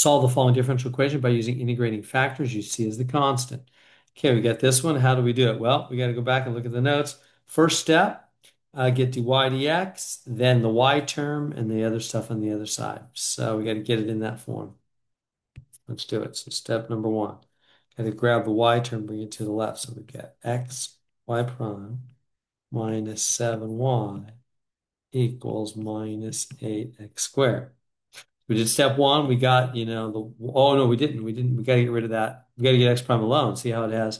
Solve the following differential equation by using integrating factors you see as the constant. Okay, we got this one. How do we do it? Well, we got to go back and look at the notes. First step, get dy dx, then the y term, and the other stuff on the other side. So we got to get it in that form. Let's do it. So step number one, got to grab the y term, bring it to the left. So we get x y prime minus 7y equals minus 8x squared. We did step one. We got, oh no, we didn't. We got to get rid of that. We got to get x prime alone. See how it has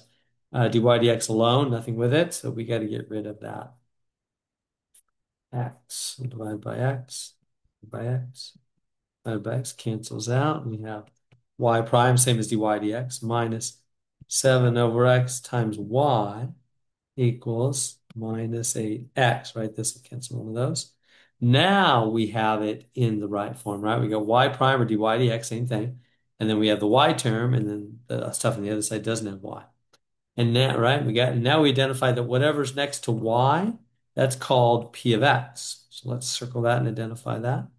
dy dx alone, nothing with it. So we got to get rid of that x. So divide by x, divided by x cancels out. We have y prime, same as dy dx, minus 7 over x times y equals minus 8x, right? This will cancel one of those. Now we have it in the right form, right? We got y prime or dy dx, same thing. And then we have the y term, and then the stuff on the other side doesn't have y. And now, right, now we identify that whatever's next to y, that's called p of x. So let's circle that and identify that.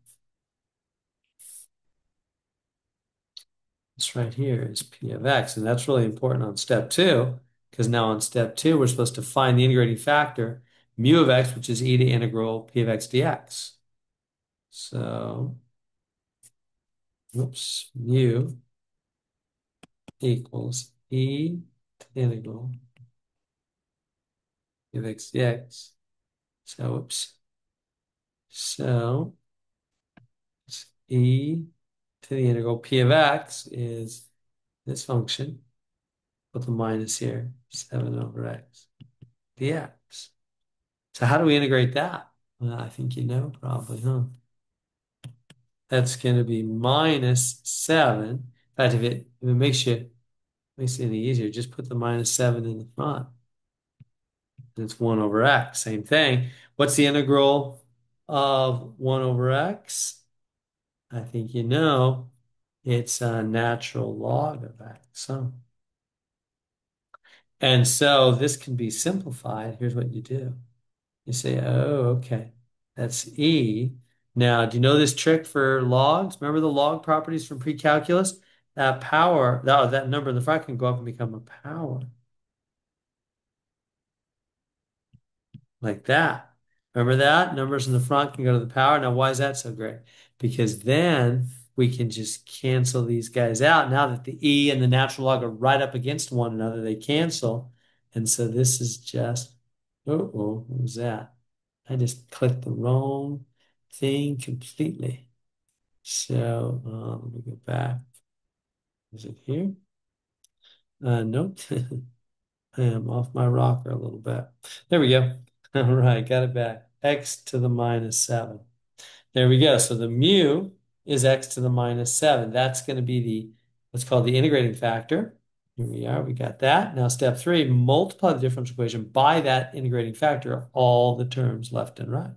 This right here is p of x, and that's really important on step two, because now on step two, we're supposed to find the integrating factor, mu of x, which is e to integral p of x dx. So, oops, mu equals e to the integral p of x dx. So, oops. So, it's e to the integral p of x is this function, put the minus here, 7 over x dx. So how do we integrate that? Well, I think you know probably, huh? That's going to be minus 7. In fact, if it makes it any easier, just put the minus 7 in the front. It's 1 over x. Same thing. What's the integral of 1 over x? I think you know. It's a natural log of x. Huh? And so this can be simplified. Here's what you do. You say, oh, okay, that's E. Now, do you know this trick for logs? Remember the log properties from pre-calculus? That power, that number in the front can go up and become a power, like that. Remember that? Numbers in the front can go to the power. Now, why is that so great? Because then we can just cancel these guys out. Now that the E and the natural log are right up against one another, they cancel. And so this is just, what was that? I just clicked the wrong thing completely. So let me go back. Is it here? Nope. I am off my rocker a little bit. There we go. All right, got it back. X to the minus 7. There we go. So the mu is x to the minus 7. That's going to be what's called the integrating factor. Here we are. We got that. Now step 3, multiply the differential equation by that integrating factor, all the terms left and right.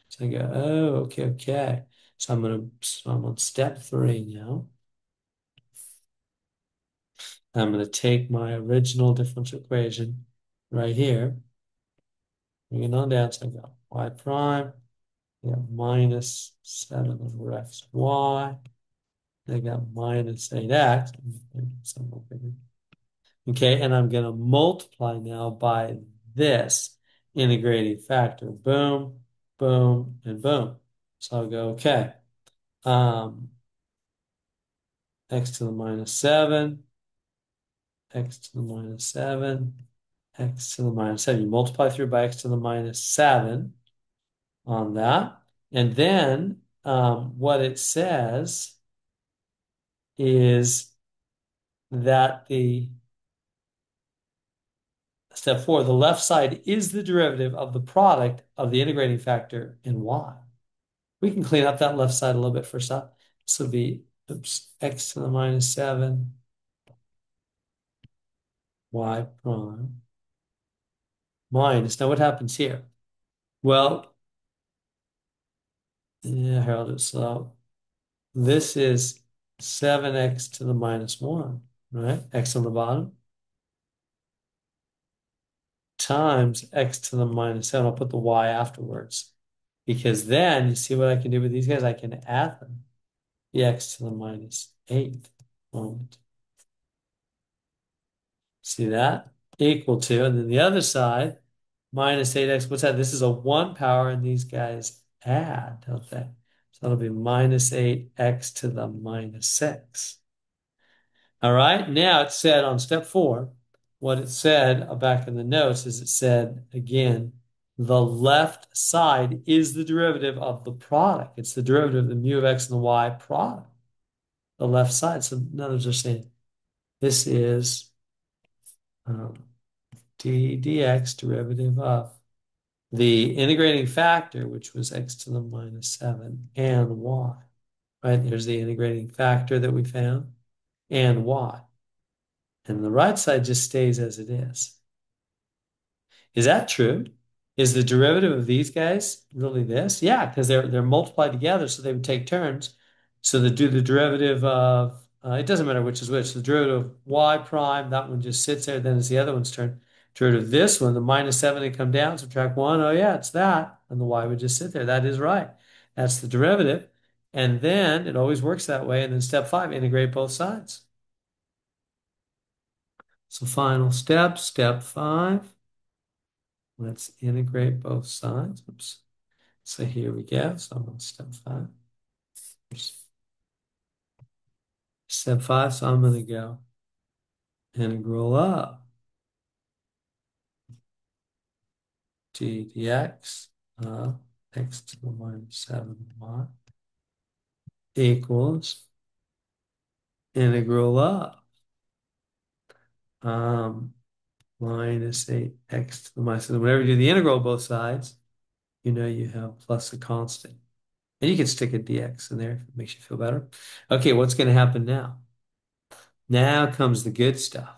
So I go, oh, okay. So I'm on step 3 now. I'm going to take my original differential equation right here, bring it on down. So I got y prime, I got minus 7 over x y. I got minus 8x. Okay, and I'm going to multiply now by this integrating factor. Boom, boom, and boom. So I'll go, okay. X to the minus 7, x to the minus 7, x to the minus 7. You multiply through by x to the minus 7 on that. And then what it says is that step 4, the left side is the derivative of the product of the integrating factor in y. We can clean up that left side a little bit first up. This will be, x to the minus 7, y prime, minus. Now what happens here? Well, yeah, here I'll do it slow. This is 7x to the minus 1, right? X on the bottom times x to the minus 7. I'll put the y afterwards because then you see what I can do with these guys? I can add them. x to the minus 8 moment. See that? Equal to, and then the other side, minus 8x, what's that? This is a 1 power, and these guys add, don't they? So that'll be minus 8x to the minus 6. All right, now it said on step 4, what it said back in the notes is it said, again, the left side is the derivative of the product. It's the derivative of the mu of x and the y product, the left side. So in other words, they're saying this is um, dx derivative of the integrating factor, which was x to the minus 7 and y. Right, there's the integrating factor that we found and y. And the right side just stays as it is. Is that true? Is the derivative of these guys really this? Yeah, because they're multiplied together, so they would take turns. So the derivative of it doesn't matter which is which. The derivative of y prime, that one just sits there. Then it's the other one's turn. Derivative of this one, the minus 7, they come down, subtract 1. Oh yeah, it's that. And the y would just sit there. That is right. That's the derivative. And then it always works that way. And then step 5, integrate both sides. So final step, step 5. Let's integrate both sides. Oops. So here we go. So I'm on step 5. Step 5, so I'm going to go integral up d dx of x to the minus 7y equals integral up minus 8x to the minus 7. Whenever you do the integral of both sides, you know you have plus a constant. And you can stick a dx in there if it makes you feel better. Okay, what's going to happen now? Now comes the good stuff.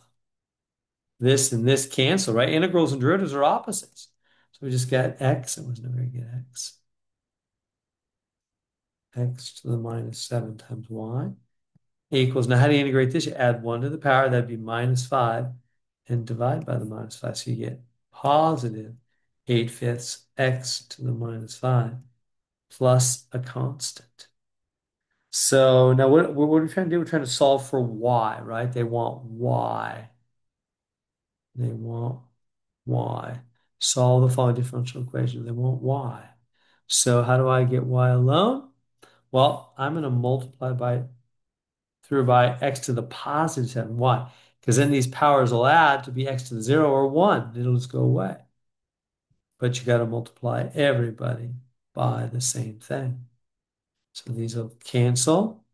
This and this cancel, right? Integrals and derivatives are opposites. So we just got x, it wasn't a very good x. X to the minus 7 times y equals, now how do you integrate this? You add 1 to the power, that'd be minus 5, and divide by the minus 5. So you get positive 8/5 x to the minus 5 plus a constant. So now what are we trying to do? We're trying to solve for y, right? They want y. They want y. Solve the following differential equation. They want y. So how do I get y alone? Well, I'm going to multiply by x to the positive 7. Why? Because then these powers will add to be x to the 0 or 1. It'll just go away. But you got to multiply everybody by the same thing. So these will cancel,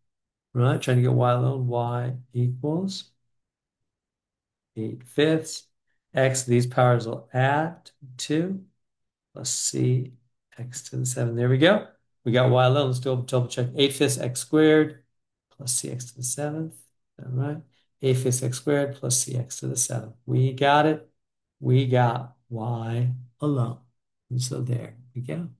right? Trying to get y alone. Y equals 8/5. X, these powers will add to 2 plus c x to the 7. There we go. We got y alone. Let's do a double check. 8/5 x squared plus cx to the 7th. All right. 8/5 x squared plus cx to the 7th. We got it. We got y alone. And so there we go.